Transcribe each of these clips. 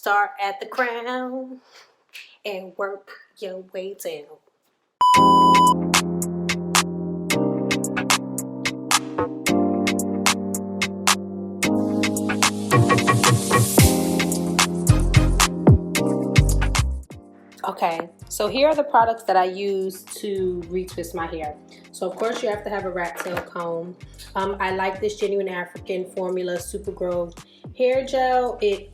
Start at the crown and work your way down. Okay, so here are the products that I use to retwist my hair. So of course you have to have a rat tail comb. I like this Genuine African Formula Super Grow hair gel. It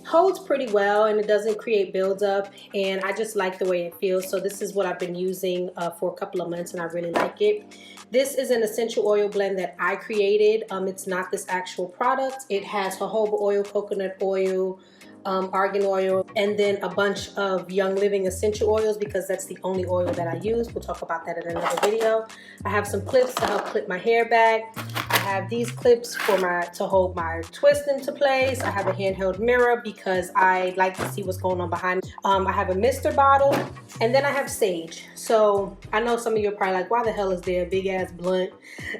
holds pretty well and it doesn't create buildup, and I just like the way it feels. So this is what I've been using for a couple of months and I really like it. This is an essential oil blend that I created. It's not this actual product. It has jojoba oil, coconut oil, argan oil, and then a bunch of Young Living essential oils because that's the only oil that I use. We'll talk about that in another video. I have some clips to help clip my hair back. I have these clips to hold my twist into place. I have a handheld mirror because I like to see what's going on behind me. I have a mister bottle, and then I have sage. So I know some of you are probably like, why the hell is there a big ass blunt,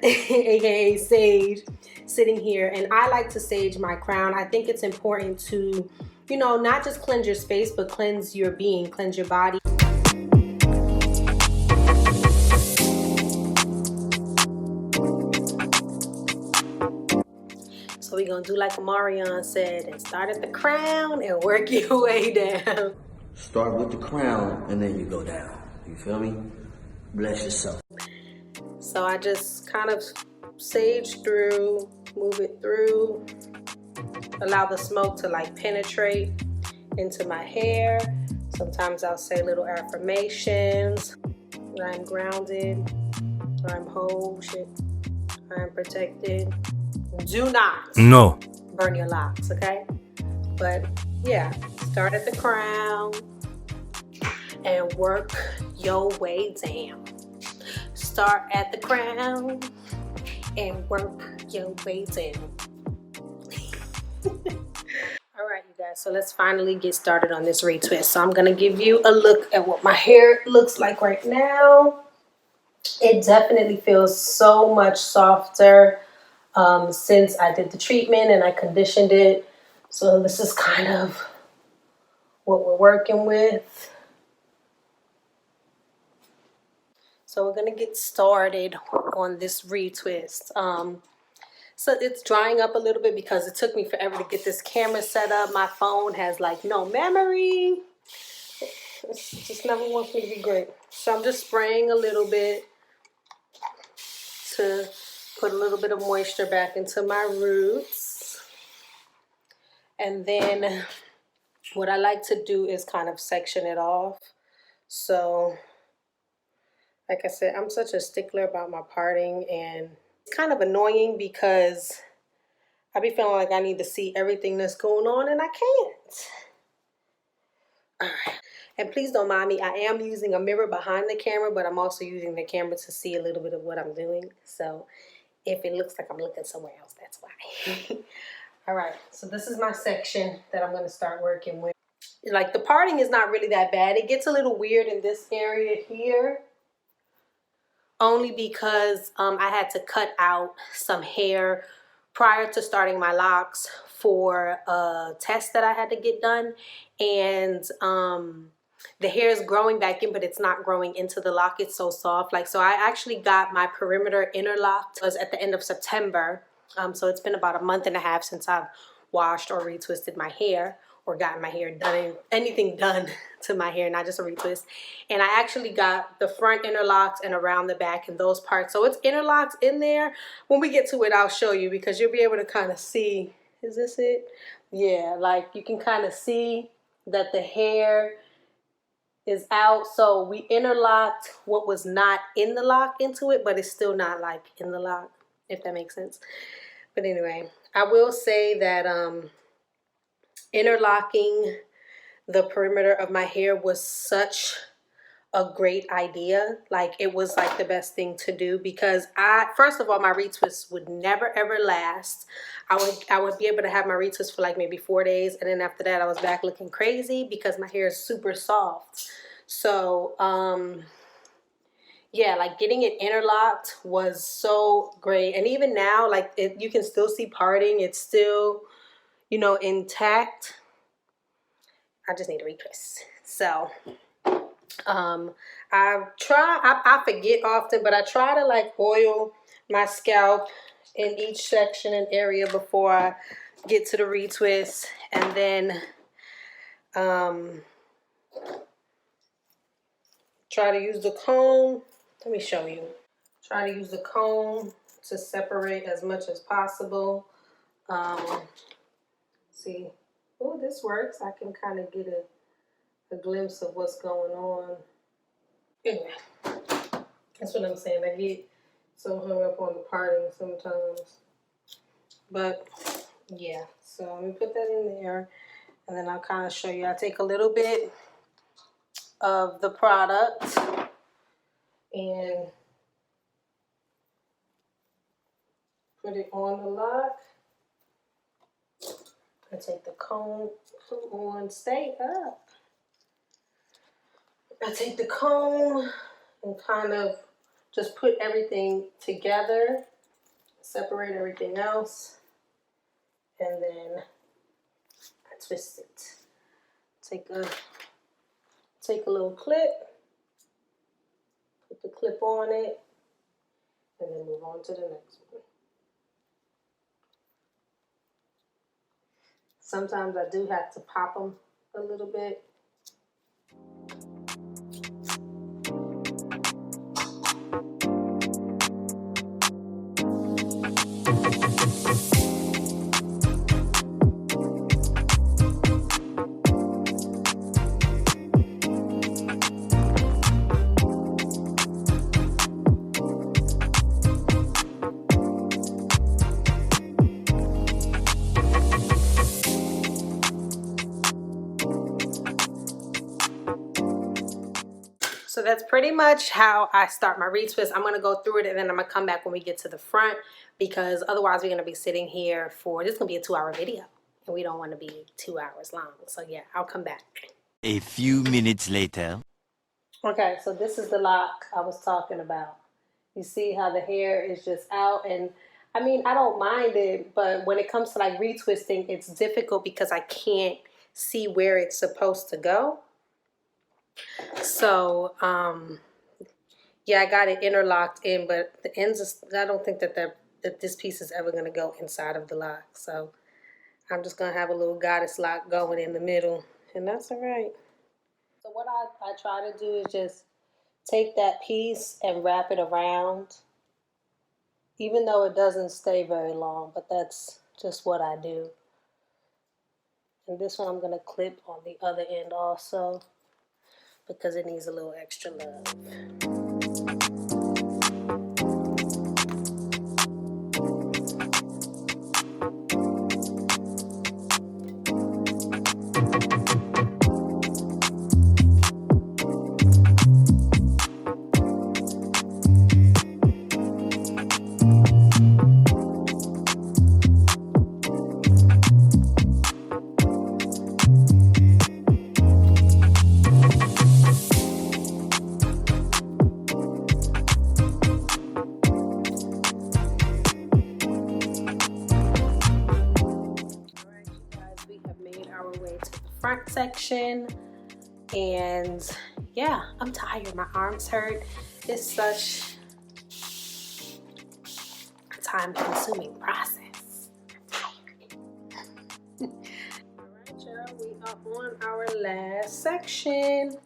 aka sage, sitting here? And I like to sage my crown. I think it's important to, you know, not just cleanse your space, but cleanse your being, cleanse your body. So we're gonna do like Marion said and start at the crown and work your way down. Start with the crown and then you go down. You feel me? Bless yourself. So I just kind of sage through, move it through, allow the smoke to like penetrate into my hair. Sometimes I'll say little affirmations. I'm grounded, I'm whole, I'm protected. Do not burn your locks, okay? But yeah, start at the crown and work your way down. Start at the crown and work your way down. Alright you guys, so let's finally get started on this retwist. So I'm gonna give you a look at what my hair looks like right now. It definitely feels so much softer since I did the treatment and I conditioned it. So this is kind of what we're working with. So we're gonna get started on this retwist. So it's drying up a little bit because it took me forever to get this camera set up. My phone has like no memory. It just never wants me to be great. So I'm just spraying a little bit to put a little bit of moisture back into my roots. And then what I like to do is kind of section it off. So like I said, I'm such a stickler about my parting, and it's kind of annoying because I be feeling like I need to see everything that's going on and I can't. All right. And please don't mind me, I am using a mirror behind the camera, but I'm also using the camera to see a little bit of what I'm doing. So if it looks like I'm looking somewhere else, that's why. All right, so this is my section that I'm gonna start working with. Like the parting is not really that bad. It gets a little weird in this area here, only because I had to cut out some hair prior to starting my locks for a test that I had to get done. And the hair is growing back in, but it's not growing into the lock. It's so soft. Like, so I actually got my perimeter interlocked. It was at the end of September. So it's been about a month and a half since I've washed or retwisted my hair or gotten my hair done, anything done to my hair, not just a retwist. And I actually got the front interlocks and around the back and those parts. So it's interlocks in there. When we get to it, I'll show you because you'll be able to kind of see. Is this it? Yeah, like you can kind of see that the hair is out. So we interlocked what was not in the lock into it, but it's still not like in the lock, if that makes sense. But anyway, I will say that interlocking the perimeter of my hair was such a great idea. Like, it was like the best thing to do because first of all, my retwists would never ever last. I would be able to have my retwist for like maybe 4 days, and then after that I was back looking crazy because my hair is super soft. So yeah, like getting it interlocked was so great. And even now, like you can still see parting. It's still, you know, intact. I just need a retwist. So I forget often, but I try to like oil my scalp in each section and area before I get to the retwist, and then try to use the comb. Let me show you. Try to use the comb to separate as much as possible. See, oh, this works. I can kind of get a glimpse of what's going on. Anyway, that's what I'm saying. I get so hung up on the parting sometimes. But yeah, so let me put that in there, and then I'll kind of show you. I take a little bit of the product and put it on the lock. I take the comb, come on, stay up. I take the comb and kind of just put everything together, separate everything else, and then I twist it. Take a little clip, put the clip on it, and then move on to the next one. Sometimes I do have to pop them a little bit. So that's pretty much how I start my retwist. I'm going to go through it, and then I'm going to come back when we get to the front, because otherwise we're going to be sitting here for, this is going to be a 2-hour video, and we don't want to be 2 hours long. So yeah, I'll come back. A few minutes later. Okay, so this is the lock I was talking about. You see how the hair is just out, and I mean, I don't mind it, but when it comes to like retwisting, it's difficult because I can't see where it's supposed to go. So, yeah, I got it interlocked in, but the ends, I don't think that this piece is ever going to go inside of the lock. So I'm just going to have a little goddess lock going in the middle, and that's all right. So what I try to do is just take that piece and wrap it around, even though it doesn't stay very long, but that's just what I do. And this one I'm going to clip on the other end also, because it needs a little extra love. Front section, and yeah, I'm tired. My arms hurt. It's such a time-consuming process. All right, y'all, we are on our last section.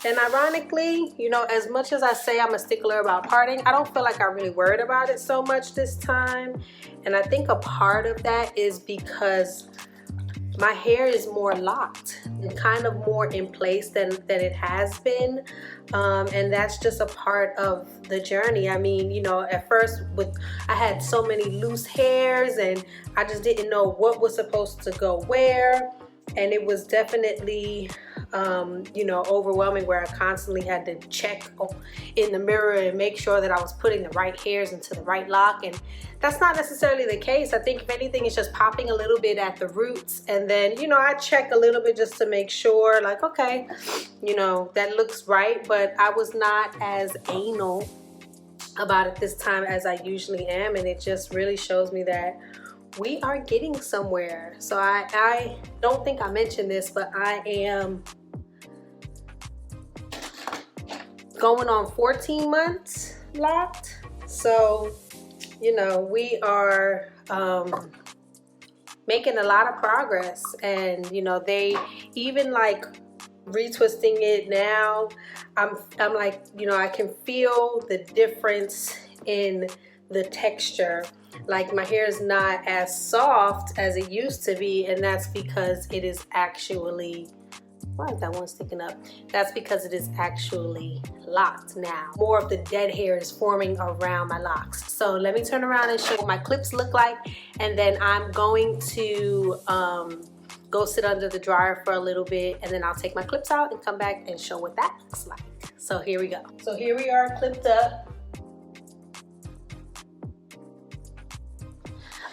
And ironically, you know, as much as I say I'm a stickler about parting, I don't feel like I really worried about it so much this time. And I think a part of that is because my hair is more locked and kind of more in place than it has been. And that's just a part of the journey. I mean, you know, at first I had so many loose hairs and I just didn't know what was supposed to go where. And it was definitely, you know, overwhelming, where I constantly had to check in the mirror and make sure that I was putting the right hairs into the right lock. And that's not necessarily the case. I think if anything, it's just popping a little bit at the roots. And then, you know, I check a little bit just to make sure, like, okay, you know, that looks right. But I was not as anal about it this time as I usually am. And it just really shows me that we are getting somewhere. So I don't think I mentioned this, but I am going on 14 months locked. So, you know, we are making a lot of progress, and you know, they even like retwisting it now. I'm like, you know, I can feel the difference in the texture. Like my hair is not as soft as it used to be, and that's because it is actually, why is that one sticking up? That's because it is actually locked now. More of the dead hair is forming around my locks. So let me turn around and show what my clips look like, and then I'm going to go sit under the dryer for a little bit, and then I'll take my clips out and come back and show what that looks like. So here we go. So here we are clipped up.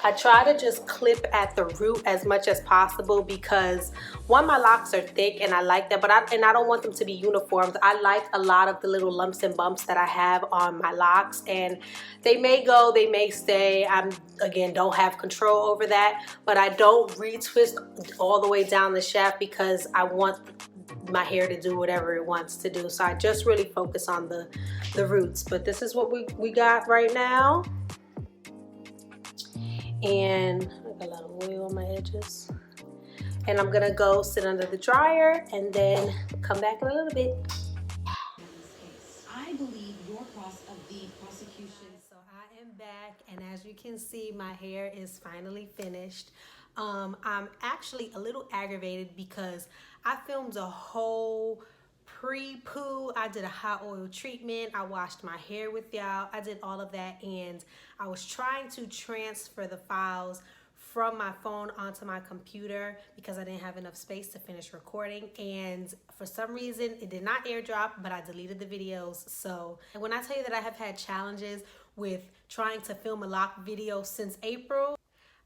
I try to just clip at the root as much as possible because one, my locks are thick and I like that, but I don't want them to be uniform. I like a lot of the little lumps and bumps that I have on my locks, and they may go, they may stay. Again, don't have control over that, but I don't retwist all the way down the shaft because I want my hair to do whatever it wants to do. So I just really focus on the roots. But this is what we got right now. And I got a lot of oil on my edges. And I'm gonna go sit under the dryer and then come back in a little bit. I believe your cross of the prosecution. So I am back, and as you can see, my hair is finally finished. I'm actually a little aggravated because I filmed a whole pre-poo. I did a hot oil treatment. I washed my hair with y'all. I did all of that, and I was trying to transfer the files from my phone onto my computer because I didn't have enough space to finish recording, and for some reason it did not airdrop, but I deleted the videos. So when I tell you that I have had challenges with trying to film a lock video since April,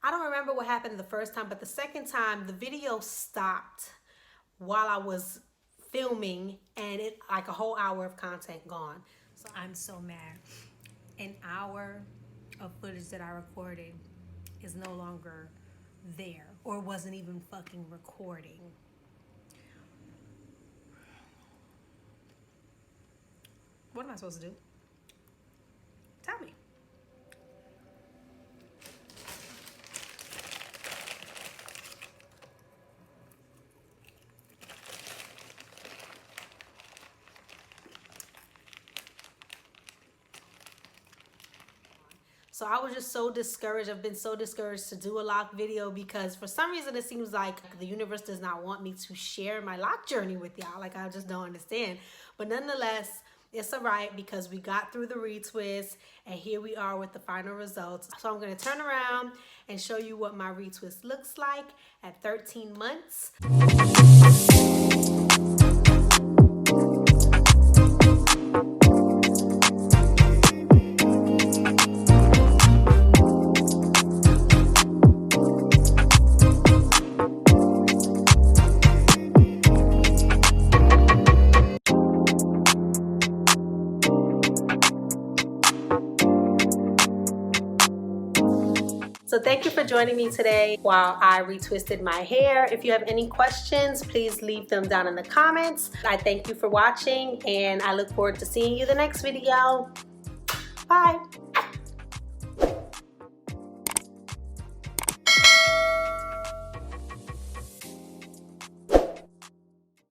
I don't remember what happened the first time, but the second time the video stopped while I was filming, and it like a whole hour of content gone. So I'm so mad. An hour of footage that I recorded is no longer there, or wasn't even fucking recording. What am I supposed to do? Tell me. So I was just so discouraged. I've been so discouraged to do a lock video because for some reason it seems like the universe does not want me to share my lock journey with y'all. Like, I just don't understand. But nonetheless, it's all right because we got through the retwist, and here we are with the final results. So I'm going to turn around and show you what my retwist looks like at 13 months. So thank you for joining me today while I retwisted my hair. If you have any questions, please leave them down in the comments. I thank you for watching, and I look forward to seeing you the next video. Bye.